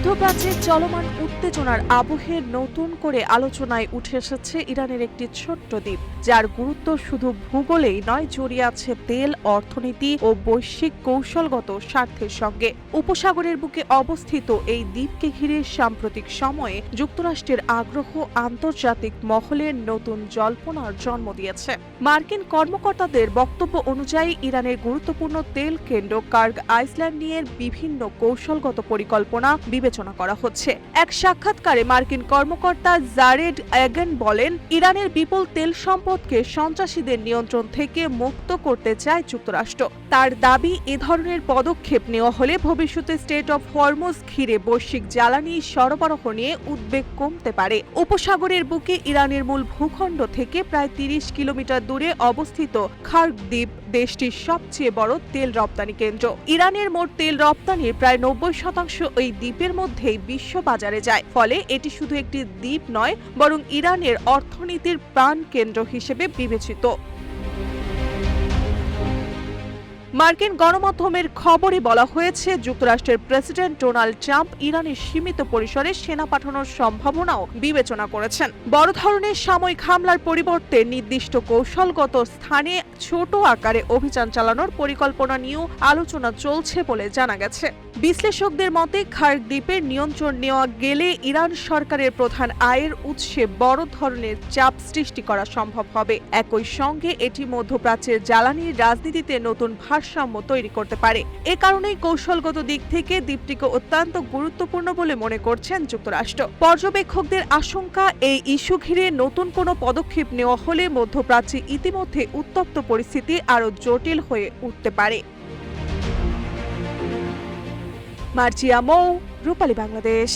মধ্যপ্রাচ্যে চলমান উত্তেজনার আবহে নতুন করে আলোচনায় উঠে এসেছে ইরানের একটি ছোট্ট দ্বীপ, যার গুরুত্ব শুধু ভূগোলেই নয়, জড়িয়ে আছে তেল, অর্থনীতি ও বৈশ্বিক কৌশলগত স্বার্থের সঙ্গে। উপসাগরের বুকে অবস্থিত এই দ্বীপকে ঘিরে সাম্প্রতিক সময়ে যুক্তরাষ্ট্রের আগ্রহ আন্তর্জাতিক মহলে নতুন জল্পনার জন্ম দিয়েছে। মার্কিন কর্মকর্তাদের বক্তব্য অনুযায়ী ইরানের গুরুত্বপূর্ণ তেল কেন্দ্র কার্গ আইল্যান্ড নিয়ে বিভিন্ন কৌশলগত পরিকল্পনা বিবেচনা করা হচ্ছে। এক সাক্ষাৎকারে মার্কিন কর্মকর্তা জারেড এগেন বলেন, ইরানের বিপুল তেল সম্পদকে সন্ত্রাসীদের নিয়ন্ত্রণ থেকে মুক্ত করতে চায় যুক্তরাষ্ট্র। তার দাবি, এ ধরনের পদক্ষেপ নেওয়া হলে ভবিষ্যতে স্টেট অফ হরমুজ ঘিরে বৈশ্বিক জ্বালানি সরবরাহ নিয়ে উদ্বেগ কমতে পারে। উপসাগরের বুকে ইরানের মূল ভূখণ্ড থেকে প্রায় ৩০ কিলোমিটার দূরে অবস্থিত খার্গ দ্বীপ দেশটির সবচেয়ে বড় তেল রপ্তানি কেন্দ্র। ইরানের মোট তেল রপ্তানির প্রায় ৯০% এই দ্বীপের মধ্যেই বিশ্ব বাজারে যায়। ফলে এটি শুধু একটি দ্বীপ নয়, বরং ইরানের অর্থনীতির প্রাণকেন্দ্র হিসেবে বিবেচিত। মার্কিন গণমাধ্যমের খবরে বলা হয়েছে, যুক্তরাষ্ট্রের প্রেসিডেন্ট ডোনাল্ড ট্রাম্প ইরানের সীমিত পরিসরে সেনা পাঠানোর সম্ভাবনাও বিবেচনা করেছেন। বড় ধরনের সাময়িক হামলার পরিবর্তে নির্দিষ্ট কৌশলগত স্থানে ছোট আকারে অভিযান চালানোর পরিকল্পনা নিয়েও আলোচনা চলছে বলে জানা গেছে। বিশ্লেষকদের মতে, খার্গ দ্বীপের নিয়ন্ত্রণ নেওয়া গেলে ইরান সরকারের প্রধান আয়ের উৎসে বড় ধরনের চাপ সৃষ্টি করা সম্ভব হবে। একই সঙ্গে এটি মধ্যপ্রাচ্যের জ্বালানির রাজনীতিতে নতুন ভারসাম্য তৈরি করতে পারে। এ কারণেই কৌশলগত দিক থেকে দ্বীপটিকে অত্যন্ত গুরুত্বপূর্ণ বলে মনে করছেন যুক্তরাষ্ট্র। পর্যবেক্ষকদের আশঙ্কা, এই ইস্যু ঘিরে নতুন কোনো পদক্ষেপ নেওয়া হলে মধ্যপ্রাচ্যে ইতিমধ্যে উত্তপ্ত পরিস্থিতি আরও জটিল হয়ে উঠতে পারে। মার্জিয়া মৌ, রূপালী বাংলাদেশ।